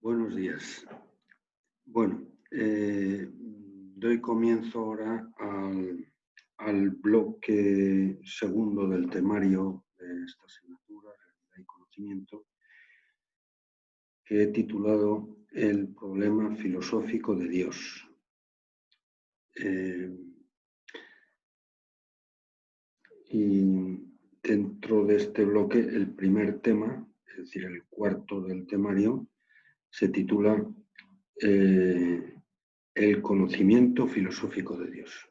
Buenos días. Bueno, doy comienzo ahora al bloque segundo del temario de esta asignatura, Realidad y Conocimiento, que he titulado El problema filosófico de Dios. Y dentro de este bloque, el primer tema, es decir, el cuarto del temario, se titula El conocimiento filosófico de Dios.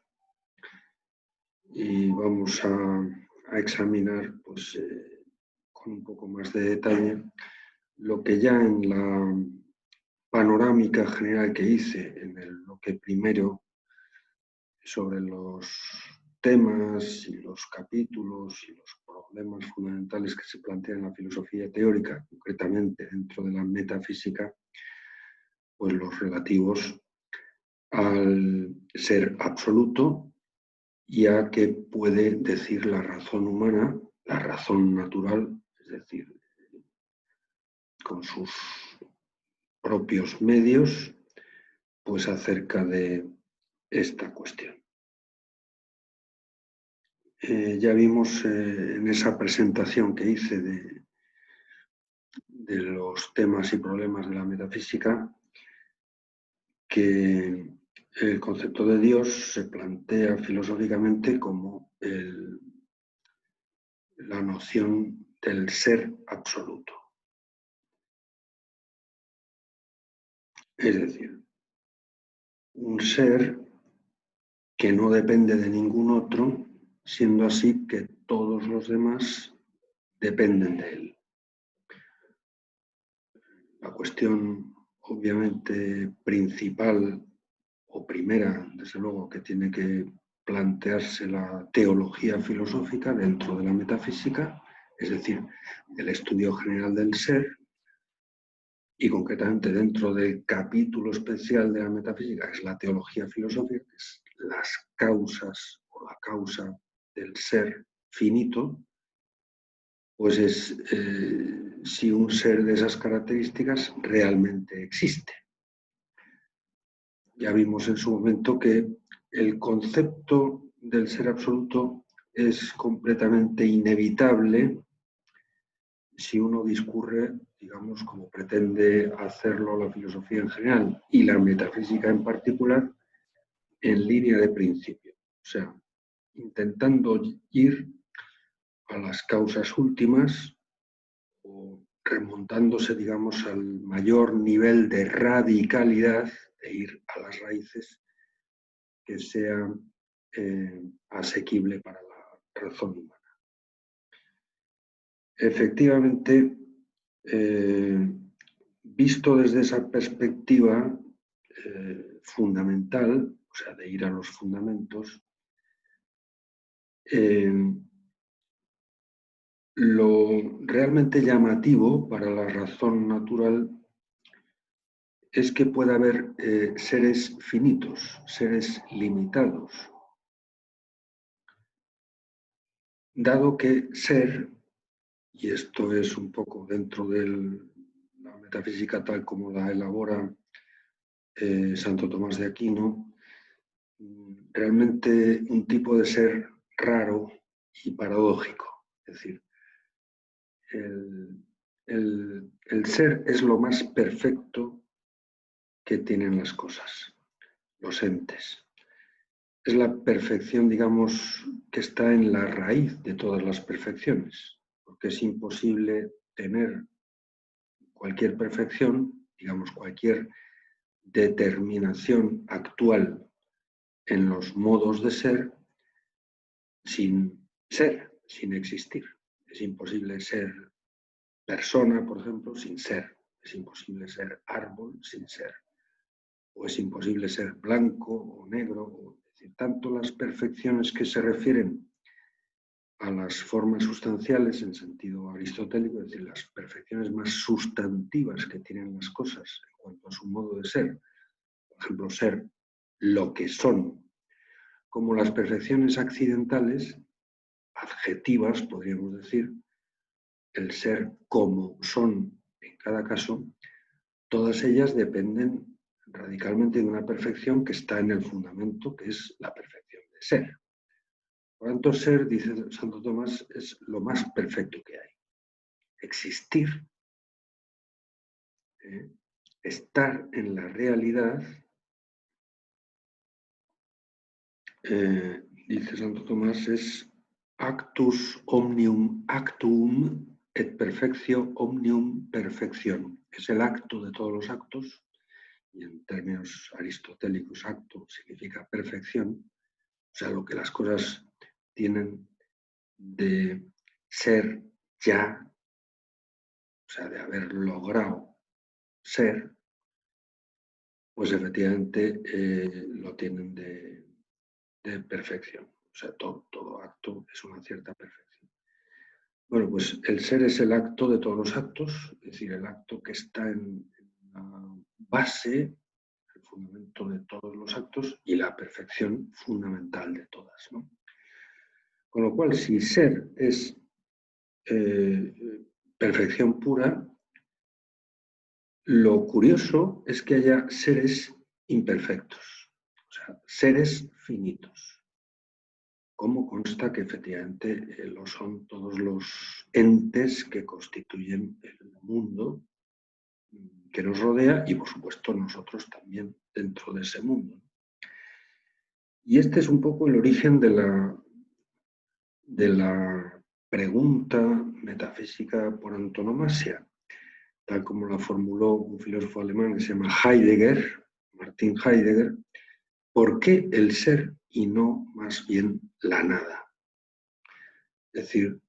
Y vamos a examinar pues, con un poco más de detalle lo que ya en la panorámica general que hice en el bloque primero sobre los temas y los capítulos y los problemas fundamentales que se plantean en la filosofía teórica, concretamente dentro de la metafísica, pues los relativos al ser absoluto y a qué puede decir la razón humana, la razón natural, es decir, con sus propios medios, pues acerca de esta cuestión. Ya vimos en esa presentación que hice de los temas y problemas de la metafísica que el concepto de Dios se plantea filosóficamente como la noción del ser absoluto. Es decir, un ser que no depende de ningún otro, siendo así que todos los demás dependen de él. La cuestión, obviamente, principal o primera, desde luego, que tiene que plantearse la teología filosófica dentro de la metafísica, es decir, el estudio general del ser, y concretamente dentro del capítulo especial de la metafísica, que es la teología filosófica, que es las causas o la causa del ser finito, pues es si un ser de esas características realmente existe. Ya vimos en su momento que el concepto del ser absoluto es completamente inevitable si uno discurre, digamos, como pretende hacerlo la filosofía en general y la metafísica en particular, en línea de principio. O sea, intentando ir a las causas últimas o remontándose, digamos, al mayor nivel de radicalidad, de ir a las raíces que sea asequible para la razón humana. Efectivamente, visto desde esa perspectiva fundamental, o sea, de ir a los fundamentos, lo realmente llamativo para la razón natural es que pueda haber seres finitos, seres limitados, dado que ser, y esto es un poco dentro de la metafísica tal como la elabora Santo Tomás de Aquino, realmente un tipo de ser raro y paradójico. Es decir, el ser es lo más perfecto que tienen las cosas, los entes. Es la perfección, digamos, que está en la raíz de todas las perfecciones, porque es imposible tener cualquier perfección, digamos, cualquier determinación actual en los modos de ser, sin ser, sin existir. Es imposible ser persona, por ejemplo, sin ser. Es imposible ser árbol sin ser. O es imposible ser blanco o negro. Es decir, tanto las perfecciones que se refieren a las formas sustanciales en sentido aristotélico, es decir, las perfecciones más sustantivas que tienen las cosas en cuanto a su modo de ser, por ejemplo, ser lo que son, como las perfecciones accidentales, adjetivas, podríamos decir, el ser como son en cada caso, todas ellas dependen radicalmente de una perfección que está en el fundamento, que es la perfección de ser. Por tanto, ser, dice Santo Tomás, es lo más perfecto que hay. Existir, estar en la realidad, dice Santo Tomás, es actus omnium actum et perfectio omnium perfección. Es el acto de todos los actos, y en términos aristotélicos, acto significa perfección, o sea, lo que las cosas tienen de ser ya, o sea, de haber logrado ser, pues efectivamente lo tienen de perfección. O sea, todo acto es una cierta perfección. Bueno, pues el ser es el acto de todos los actos, es decir, el acto que está en la base, el fundamento de todos los actos y la perfección fundamental de todas, ¿no? Con lo cual, si ser es perfección pura, lo curioso es que haya seres imperfectos, o sea, seres finitos. Como consta que efectivamente lo son todos los entes que constituyen el mundo que nos rodea y, por supuesto, nosotros también dentro de ese mundo. Y este es un poco el origen de la pregunta metafísica por antonomasia, tal como la formuló un filósofo alemán que se llama Heidegger, Martin Heidegger. ¿Por qué el ser y no más bien la nada? Es decir,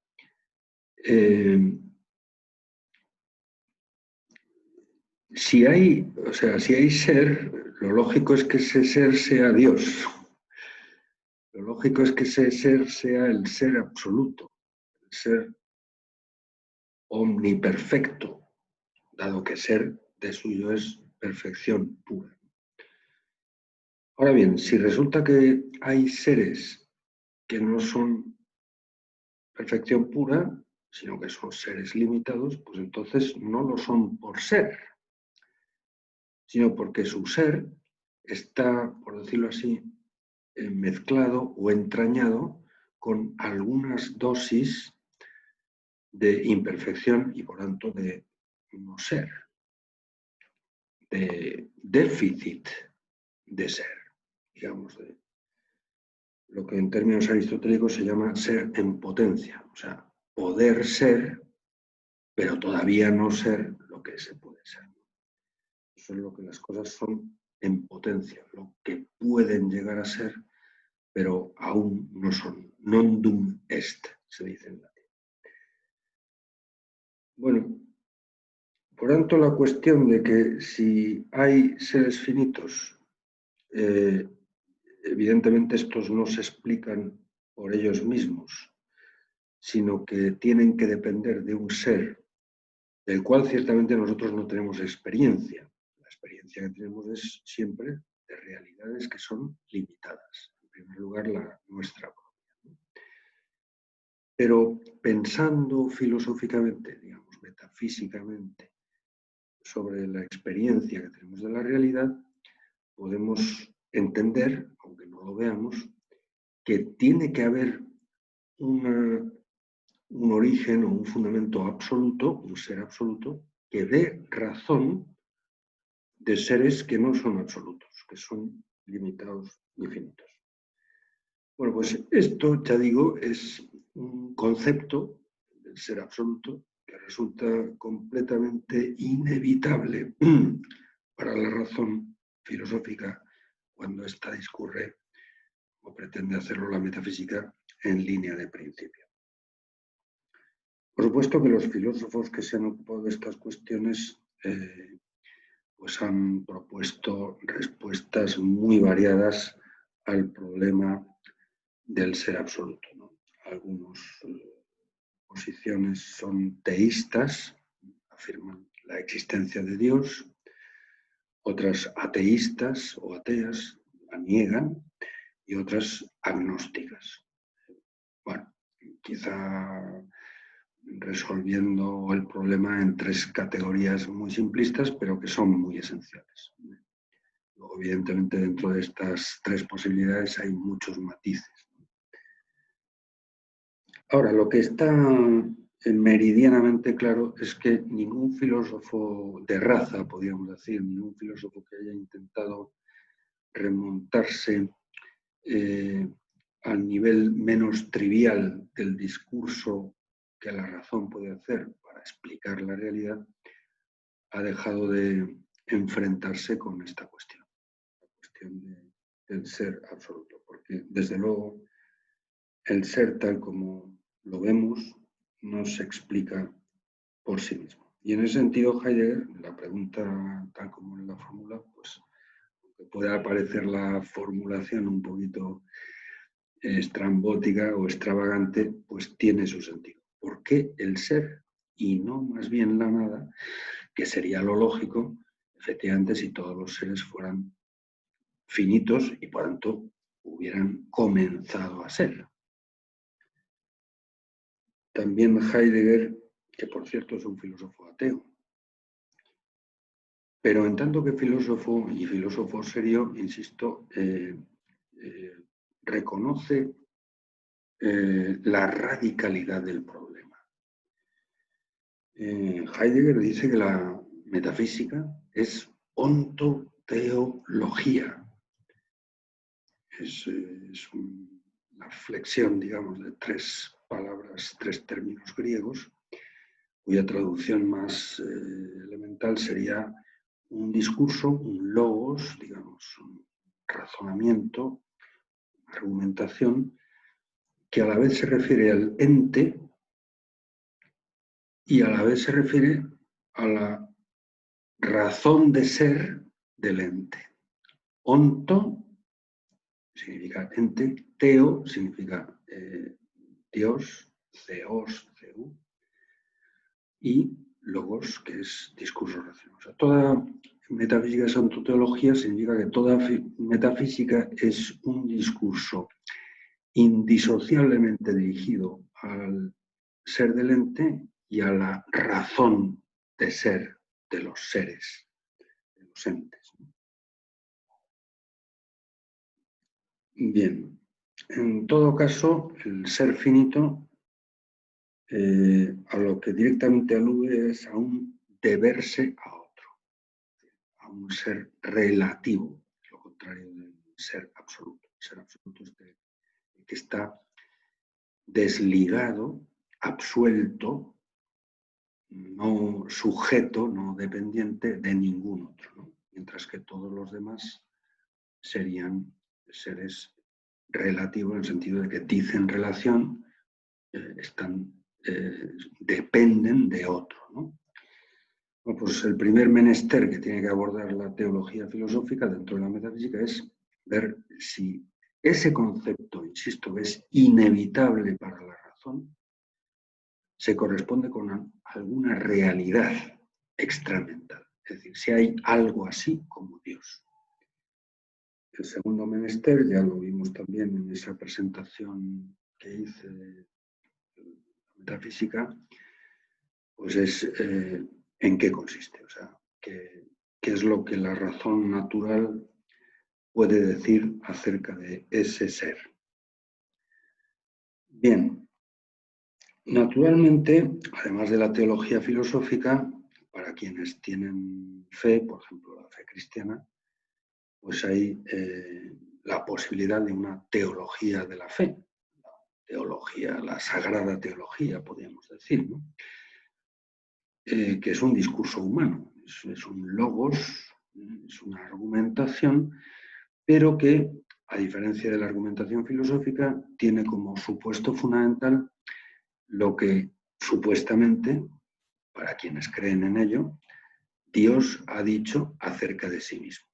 si hay ser, lo lógico es que ese ser sea Dios. Lo lógico es que ese ser sea el ser absoluto, el ser omniperfecto, dado que ser de suyo es perfección pura. Ahora bien, si resulta que hay seres que no son perfección pura, sino que son seres limitados, pues entonces no lo son por ser, sino porque su ser está, por decirlo así, mezclado o entrañado con algunas dosis de imperfección y por tanto de no ser, de déficit de ser, digamos, de lo que en términos aristotélicos se llama ser en potencia, o sea, poder ser, pero todavía no ser lo que se puede ser. Eso es lo que las cosas son en potencia, lo que pueden llegar a ser, pero aún no son. Non dum est, se dice en latín. Bueno, por tanto, la cuestión de que si hay seres finitos, evidentemente estos no se explican por ellos mismos, sino que tienen que depender de un ser del cual ciertamente nosotros no tenemos experiencia. La experiencia que tenemos es siempre de realidades que son limitadas. En primer lugar, la nuestra propia. Pero pensando filosóficamente, digamos, metafísicamente, sobre la experiencia que tenemos de la realidad, podemos entender, aunque no lo veamos, que tiene que haber un origen o un fundamento absoluto, un ser absoluto, que dé razón de seres que no son absolutos, que son limitados y finitos. Bueno, pues esto, ya digo, es un concepto del ser absoluto que resulta completamente inevitable para la razón filosófica cuando ésta discurre o pretende hacerlo la metafísica en línea de principio. Por supuesto que los filósofos que se han ocupado de estas cuestiones pues han propuesto respuestas muy variadas al problema del ser absoluto, ¿no? Algunas posiciones son teístas, afirman la existencia de Dios, otras ateístas o ateas la niegan y otras agnósticas. Bueno, quizá resolviendo el problema en tres categorías muy simplistas, pero que son muy esenciales. Luego, evidentemente, dentro de estas tres posibilidades hay muchos matices. Ahora, lo que está meridianamente claro es que ningún filósofo de raza, podríamos decir, ningún filósofo que haya intentado remontarse al nivel menos trivial del discurso que la razón puede hacer para explicar la realidad, ha dejado de enfrentarse con esta cuestión, la cuestión del ser absoluto, porque desde luego el ser tal como lo vemos no se explica por sí mismo. Y en ese sentido, Heidegger, la pregunta tal como él la formula, pues aunque pueda parecer la formulación un poquito estrambótica o extravagante, pues tiene su sentido. ¿Por qué el ser y no más bien la nada? Que sería lo lógico, efectivamente, si todos los seres fueran finitos y por tanto hubieran comenzado a ser. También Heidegger, que por cierto es un filósofo ateo, pero en tanto que filósofo y filósofo serio, insisto, reconoce la radicalidad del problema. Heidegger dice que la metafísica es ontoteología. Es una flexión, digamos, de tres palabras, tres términos griegos, cuya traducción más elemental sería un discurso, un logos, digamos, un razonamiento, argumentación, que a la vez se refiere al ente y a la vez se refiere a la razón de ser del ente. Onto significa ente, teo significa Dios, theos, theou, y logos, que es discurso racional. O sea, toda metafísica es ontoteología, significa que toda metafísica es un discurso indisociablemente dirigido al ser del ente y a la razón de ser de los seres, de los entes. Bien, en todo caso, el ser finito a lo que directamente alude es a un deberse a otro, a un ser relativo, lo contrario del ser absoluto. El ser absoluto es el que está desligado, absuelto, no sujeto, no dependiente de ningún otro, ¿no? Mientras que todos los demás serían seres relativos en el sentido de que dicen relación, dependen de otro, ¿no? Bueno, pues el primer menester que tiene que abordar la teología filosófica dentro de la metafísica es ver si ese concepto, insisto, que es inevitable para la razón, se corresponde con alguna realidad extramental. Es decir, si hay algo así como Dios. El segundo menester, ya lo vimos también en esa presentación que hice de la metafísica, pues es en qué consiste, o sea, qué es lo que la razón natural puede decir acerca de ese ser. Bien, naturalmente, además de la teología filosófica, para quienes tienen fe, por ejemplo la fe cristiana, pues hay la posibilidad de una teología de la fe, la teología, la sagrada teología, podríamos decir, ¿no? Que es un discurso humano, es un logos, es una argumentación, pero que, a diferencia de la argumentación filosófica, tiene como supuesto fundamental lo que supuestamente, para quienes creen en ello, Dios ha dicho acerca de sí mismo.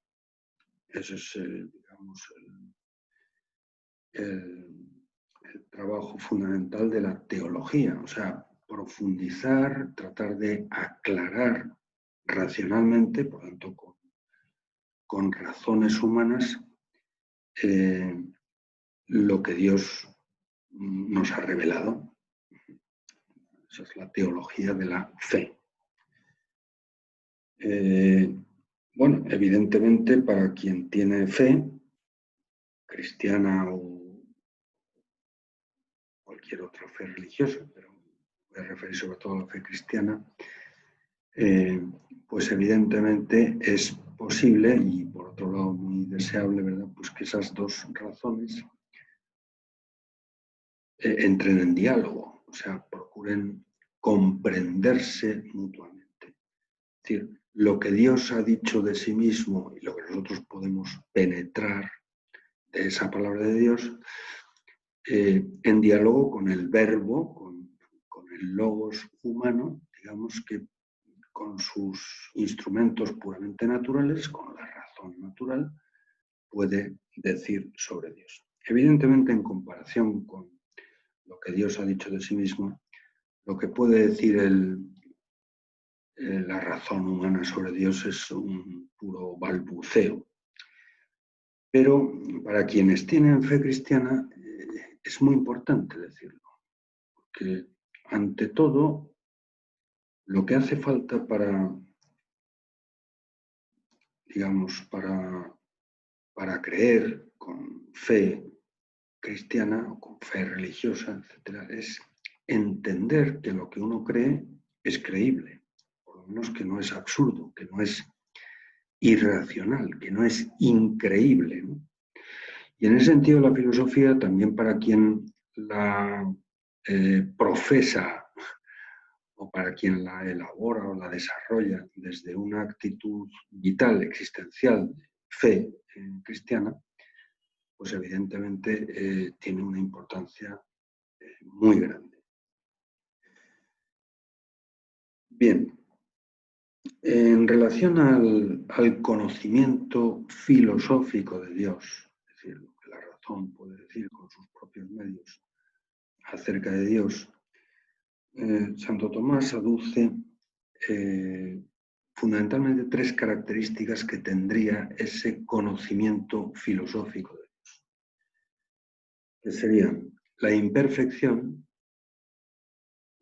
Ese es, digamos, el trabajo fundamental de la teología, o sea, profundizar, tratar de aclarar racionalmente, por lo tanto, con razones humanas, lo que Dios nos ha revelado. Esa es la teología de la fe. Bueno, evidentemente para quien tiene fe, cristiana o cualquier otra fe religiosa, pero voy a referir sobre todo a la fe cristiana, pues evidentemente es posible y por otro lado muy deseable, ¿verdad? Pues que esas dos razones entren en diálogo, o sea, procuren comprenderse mutuamente. Es decir, lo que Dios ha dicho de sí mismo y lo que nosotros podemos penetrar de esa palabra de Dios, en diálogo con el verbo, con el logos humano, digamos que con sus instrumentos puramente naturales, con la razón natural, puede decir sobre Dios. Evidentemente, en comparación con lo que Dios ha dicho de sí mismo, lo que puede decir la razón humana sobre Dios es un puro balbuceo. Pero para quienes tienen fe cristiana es muy importante decirlo, porque ante todo lo que hace falta para, digamos, para creer con fe cristiana o con fe religiosa, etcétera, es entender que lo que uno cree es creíble, por lo menos que no es absurdo, que no es irracional, que no es increíble, ¿no? Y en ese sentido la filosofía, también para quien la profesa o para quien la elabora o la desarrolla desde una actitud vital, existencial, de fe cristiana, pues evidentemente tiene una importancia muy grande. Bien, en relación al conocimiento filosófico de Dios, es decir, lo que la razón puede decir con sus propios medios acerca de Dios, Santo Tomás aduce fundamentalmente tres características que tendría ese conocimiento filosófico de Dios, que serían la imperfección,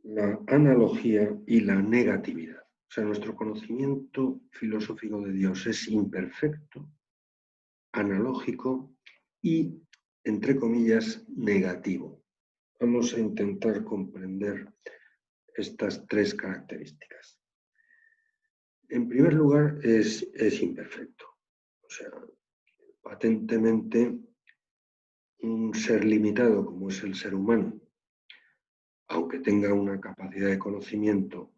la analogía y la negatividad. O sea, nuestro conocimiento filosófico de Dios es imperfecto, analógico y, entre comillas, negativo. Vamos a intentar comprender estas tres características. En primer lugar, es imperfecto. O sea, patentemente un ser limitado como es el ser humano, aunque tenga una capacidad de conocimiento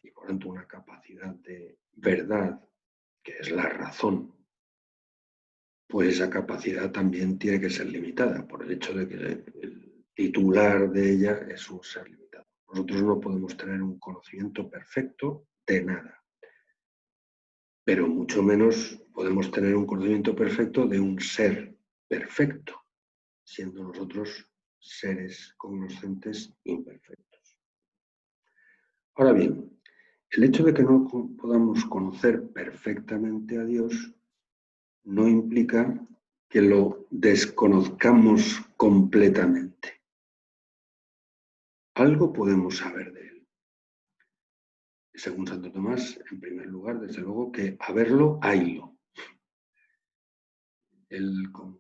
y por tanto una capacidad de verdad, que es la razón, pues esa capacidad también tiene que ser limitada por el hecho de que el titular de ella es un ser limitado. Nosotros no podemos tener un conocimiento perfecto de nada, pero mucho menos podemos tener un conocimiento perfecto de un ser perfecto, siendo nosotros seres cognoscentes imperfectos. Ahora bien, el hecho de que no podamos conocer perfectamente a Dios no implica que lo desconozcamos completamente. Algo podemos saber de él. Según Santo Tomás, en primer lugar, desde luego que haberlo, haylo. Él, como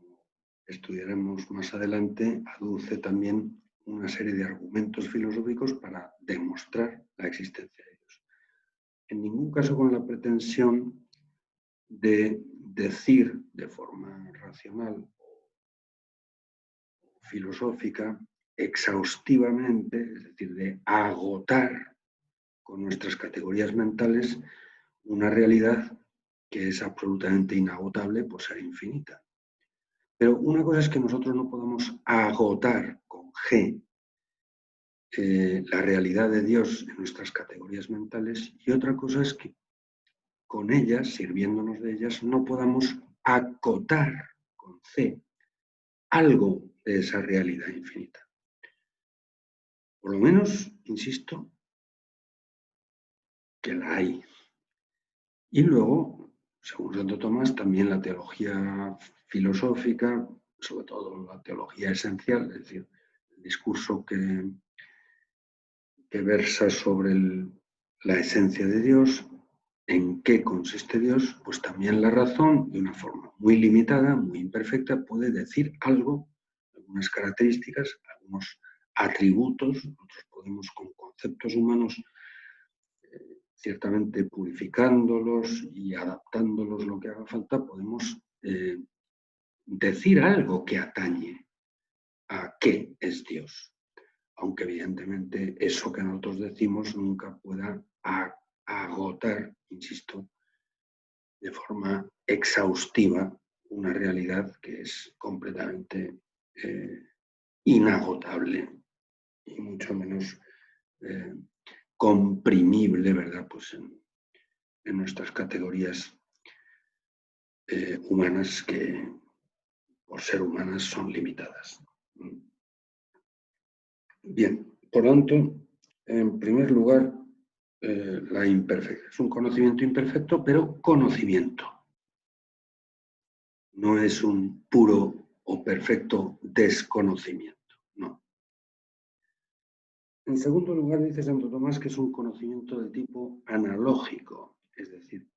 estudiaremos más adelante, aduce también una serie de argumentos filosóficos para demostrar la existencia de Dios. En ningún caso con la pretensión de decir de forma racional o filosófica exhaustivamente, es decir, de agotar con nuestras categorías mentales una realidad que es absolutamente inagotable por ser infinita. Pero una cosa es que nosotros no podamos agotar con G la realidad de Dios en nuestras categorías mentales y otra cosa es que con ellas, sirviéndonos de ellas, no podamos acotar con C algo de esa realidad infinita. Por lo menos, insisto, que la hay. Y luego, según Santo Tomás, también la teología filosófica, sobre todo la teología esencial, es decir, el discurso que que versa sobre la esencia de Dios, en qué consiste Dios, pues también la razón, de una forma muy limitada, muy imperfecta, puede decir algo, algunas características, algunos atributos. Nosotros podemos, con conceptos humanos, ciertamente purificándolos y adaptándolos lo que haga falta, podemos decir algo que atañe a qué es Dios, aunque evidentemente eso que nosotros decimos nunca pueda agotar, insisto, de forma exhaustiva una realidad que es completamente inagotable y mucho menos comprimible, ¿verdad? Pues en nuestras categorías humanas, que por ser humanas son limitadas. Bien, por lo tanto, en primer lugar, la imperfección. Es un conocimiento imperfecto, pero conocimiento. No es un puro o perfecto desconocimiento, no. En segundo lugar, dice Santo Tomás que es un conocimiento de tipo analógico, es decir,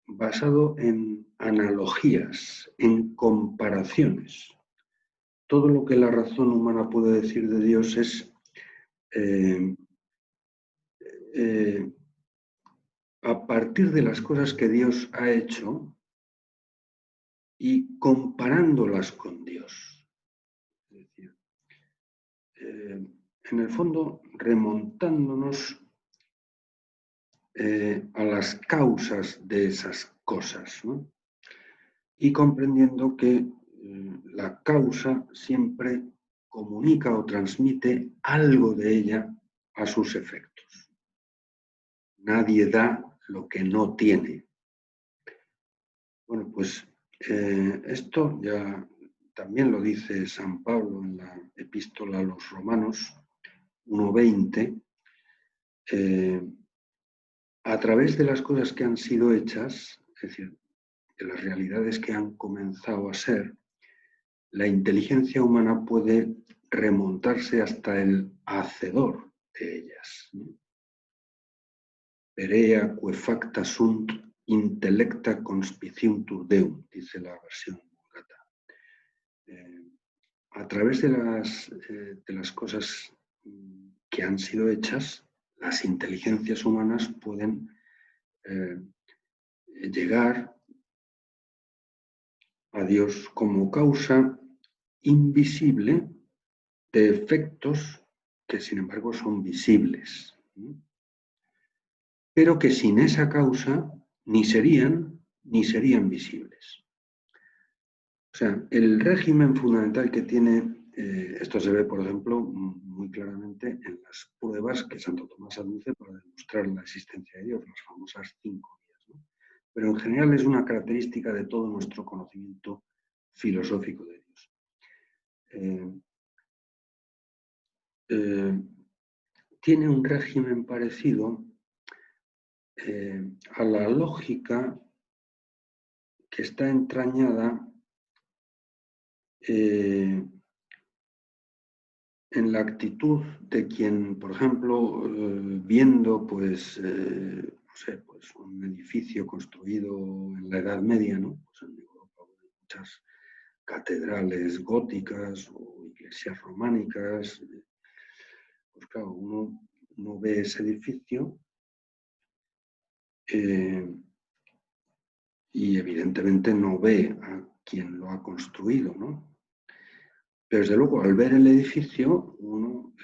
basado en analogías, en comparaciones. Todo lo que la razón humana puede decir de Dios es a partir de las cosas que Dios ha hecho y comparándolas con Dios. Es decir, en el fondo, remontándonos a las causas de esas cosas, ¿no? Y comprendiendo que la causa siempre comunica o transmite algo de ella a sus efectos. Nadie da lo que no tiene. Bueno, pues esto ya también lo dice San Pablo en la Epístola a los Romanos 1:20. A través de las cosas que han sido hechas, es decir, de las realidades que han comenzado a ser, la inteligencia humana puede remontarse hasta el hacedor de ellas. Perea que facta sunt intellecta conspiciuntur Deum, dice la versión Vulgata. A través de las cosas que han sido hechas, las inteligencias humanas pueden llegar a Dios como causa invisible de efectos que, sin embargo, son visibles, pero que sin esa causa ni serían visibles. O sea, el régimen fundamental que tiene, esto se ve, por ejemplo, muy claramente en las pruebas que Santo Tomás aduce para demostrar la existencia de Dios, las famosas 5 vías, ¿no? Pero en general es una característica de todo nuestro conocimiento filosófico de Dios. Tiene un régimen parecido a la lógica que está entrañada en la actitud de quien, por ejemplo, viendo pues, no sé, pues un edificio construido en la Edad Media, ¿no? Pues en Europa hay muchas catedrales góticas o iglesias románicas. Pues claro, uno ve ese edificio y evidentemente no ve a quien lo ha construido, ¿no? Pero desde luego, al ver el edificio, uno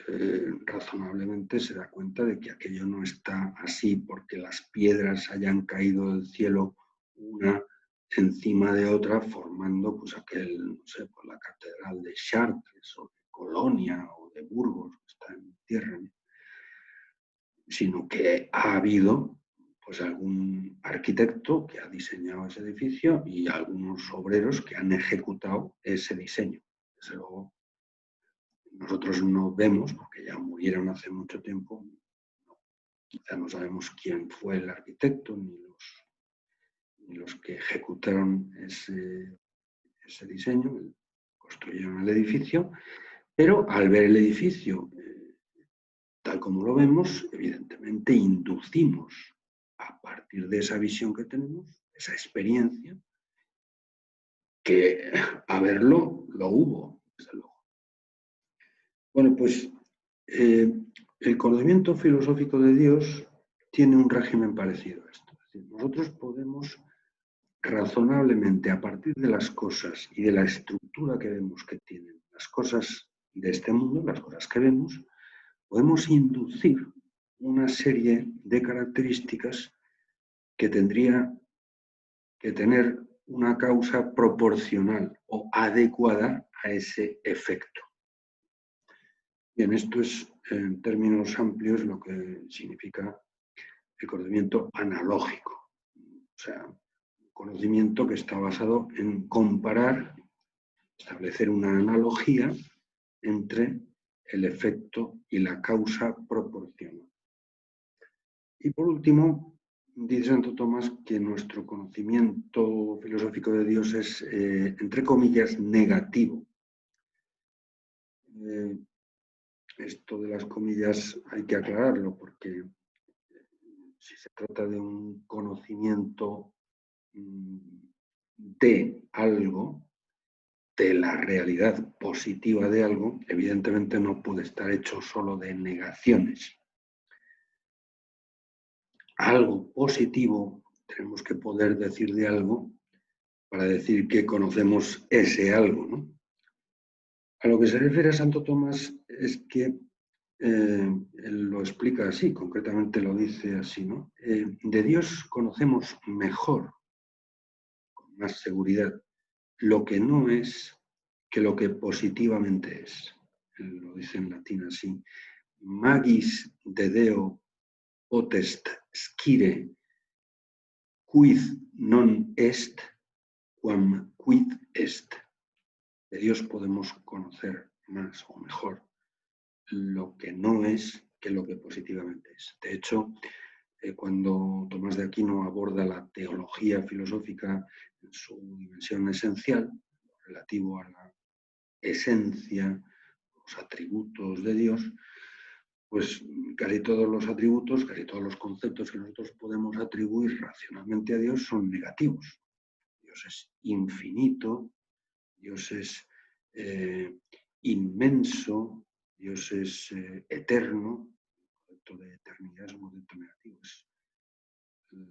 razonablemente se da cuenta de que aquello no está así porque las piedras hayan caído del cielo una encima de otra, formando pues aquel, no sé, pues la catedral de Chartres o de Colonia o de Burgos, que está en tierra, ¿no? Sino que ha habido pues algún arquitecto que ha diseñado ese edificio y algunos obreros que han ejecutado ese diseño. Desde luego, nosotros no vemos, porque ya murieron hace mucho tiempo, quizá no sabemos quién fue el arquitecto ni los que ejecutaron ese diseño, construyeron el edificio, pero al ver el edificio tal como lo vemos, evidentemente inducimos a partir de esa visión que tenemos, esa experiencia, que a verlo lo hubo, desde luego. Bueno, pues el conocimiento filosófico de Dios tiene un régimen parecido a esto. Es decir, nosotros podemos razonablemente, a partir de las cosas y de la estructura que vemos que tienen las cosas de este mundo, las cosas que vemos, podemos inducir una serie de características que tendría que tener una causa proporcional o adecuada a ese efecto. Bien, esto es, en términos amplios, lo que significa el conocimiento analógico. O sea, un conocimiento que está basado en comparar, establecer una analogía entre el efecto y la causa proporcional. Y por último, dice Santo Tomás que nuestro conocimiento filosófico de Dios es, entre comillas, negativo. Esto de las comillas hay que aclararlo porque si se trata de un conocimiento de algo, de la realidad positiva de algo, evidentemente no puede estar hecho solo de negaciones. Algo positivo, tenemos que poder decir de algo para decir que conocemos ese algo, ¿no? A lo que se refiere a Santo Tomás es que él lo explica así, concretamente lo dice así, ¿no? De Dios conocemos mejor, con más seguridad, lo que no es que lo que positivamente es. Él lo dice en latín así. Magis de Deo potest scire quid non est quam quid est. De Dios podemos conocer más o mejor lo que no es que lo que positivamente es. De hecho, cuando Tomás de Aquino aborda la teología filosófica en su dimensión esencial, relativo a la esencia, los atributos de Dios, pues casi todos los atributos, casi todos los conceptos que nosotros podemos atribuir racionalmente a Dios son negativos. Dios es infinito, Dios es inmenso, Dios es eterno. El concepto de eternidad es un concepto negativo, es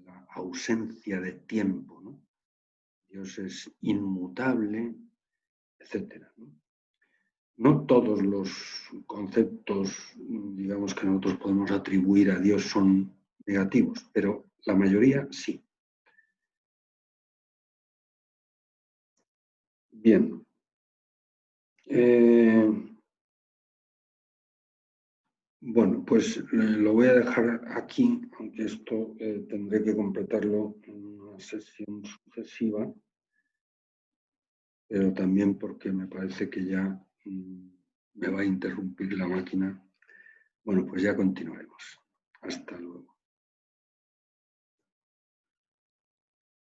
la ausencia de tiempo, ¿no? Dios es inmutable, etcétera, ¿no? No todos los conceptos, digamos, que nosotros podemos atribuir a Dios son negativos, pero la mayoría sí. Bien. Bueno, pues lo voy a dejar aquí, aunque esto tendré que completarlo en una sesión sucesiva, pero también porque me parece que ya me va a interrumpir la máquina. Bueno, pues ya continuaremos. Hasta luego.